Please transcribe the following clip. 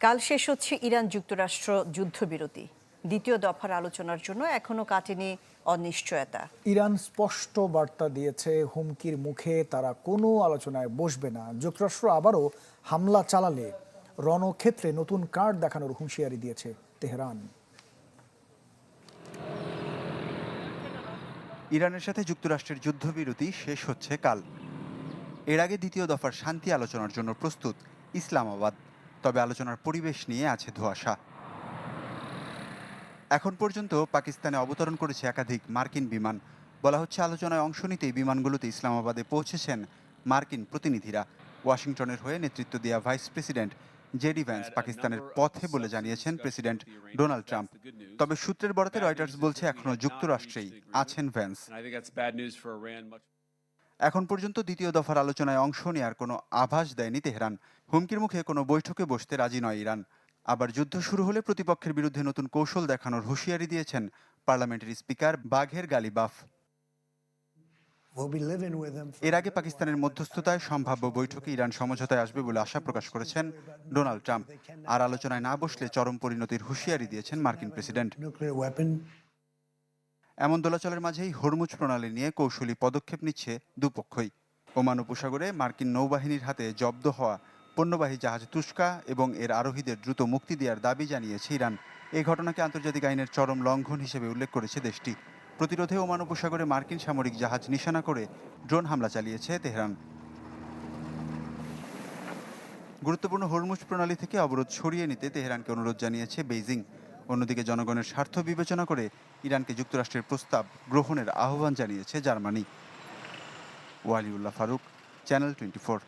কাল শেষ হচ্ছে ইরান যুক্তরাষ্ট্র যুদ্ধবিরতি। দ্বিতীয় দফার আলোচনার জন্য এখনো কাটেনি অনিশ্চয়তা। ইরান স্পষ্ট বার্তা দিয়েছে, হুমকির মুখে তারা কোনো আলোচনায় বসবে না। যুক্তরাষ্ট্র আবারও হামলা চালালে রণক্ষেত্রে নতুন কার্ড দেখানোর হুঁশিয়ারি দিয়েছে তেহরান। ইরানের সাথে যুক্তরাষ্ট্রের যুদ্ধবিরতি শেষ হচ্ছে কাল। এর আগে দ্বিতীয় দফার শান্তি আলোচনার জন্য প্রস্তুত ইসলামাবাদ, তবে আলোচনার পরিবেশ নিয়ে আছে ধোঁয়াশা। এখন পর্যন্ত পাকিস্তানে অবতরণ করেছে একাধিক মার্কিন বিমান। বলা হচ্ছে আলোচনায় অংশ নিতেই বিমানগুলোতে ইসলামাবাদে পৌঁছেছেন মার্কিন প্রতিনিধিরা। ওয়াশিংটনের হয়ে নেতৃত্ব দেওয়া ভাইস প্রেসিডেন্ট জেডি ভ্যান্স পাকিস্তানের পথে বলে জানিয়েছেন প্রেসিডেন্ট ডোনাল্ড ট্রাম্প। তবে সূত্রের বরাতে রয়টার্স বলছে এখনও যুক্তরাষ্ট্রেই আছেন ভ্যান্স। এখন পর্যন্ত দ্বিতীয় দফার আলোচনায় অংশ নেওয়ার কোনো আভাস দেয়নি তেহরান। হুমকির মুখে কোনো বৈঠকে বসতে রাজি নয় ইরান। আবার যুদ্ধ শুরু হলে প্রতিপক্ষের বিরুদ্ধে নতুন কৌশল দেখানোর হুঁশিয়ারি দিয়েছেন পার্লামেন্টারি স্পিকার বাঘের গালিবাফ। এর আগে পাকিস্তানের মধ্যস্থতায় সম্ভাব্য বৈঠকে ইরান সমঝোতায় আসবে বলে আশা প্রকাশ করেছেন ডোনাল্ড ট্রাম্প। আর আলোচনায় না বসলে চরম পরিণতির হুঁশিয়ারি দিয়েছেন মার্কিন প্রেসিডেন্ট। এমন দোলাচলের মাঝেই হরমুজ প্রণালী নিয়ে কৌশলী পদক্ষেপ নিচ্ছে দুপক্ষই। ওমান উপসাগরে মার্কিন নৌবাহিনীর হাতে জব্দ হওয়া পণ্যবাহী জাহাজ তুস্কা এবং এর আরোহীদের দ্রুত মুক্তি দেওয়ার দাবি জানিয়েছে ইরান। এই ঘটনাকে আন্তর্জাতিক আইনের চরম লঙ্ঘন হিসেবে উল্লেখ করেছে দেশটি। প্রতিরোধে ওমান উপসাগরে মার্কিন সামরিক জাহাজ নিশানা করে ড্রোন হামলা চালিয়েছে তেহরান। গুরুত্বপূর্ণ হরমুজ প্রণালী থেকে অবরোধ সরিয়ে নিতে তেহরানকে অনুরোধ জানিয়েছে বেইজিং। অন্যদিকে জনগণের স্বার্থ বিবেচনা করে ইরানকে যুক্তরাষ্ট্রের প্রস্তাব গ্রহণের আহ্বান জানিয়েছে জার্মানি। ওয়ালিউল্লাহ ফারুক, চ্যানেল 24।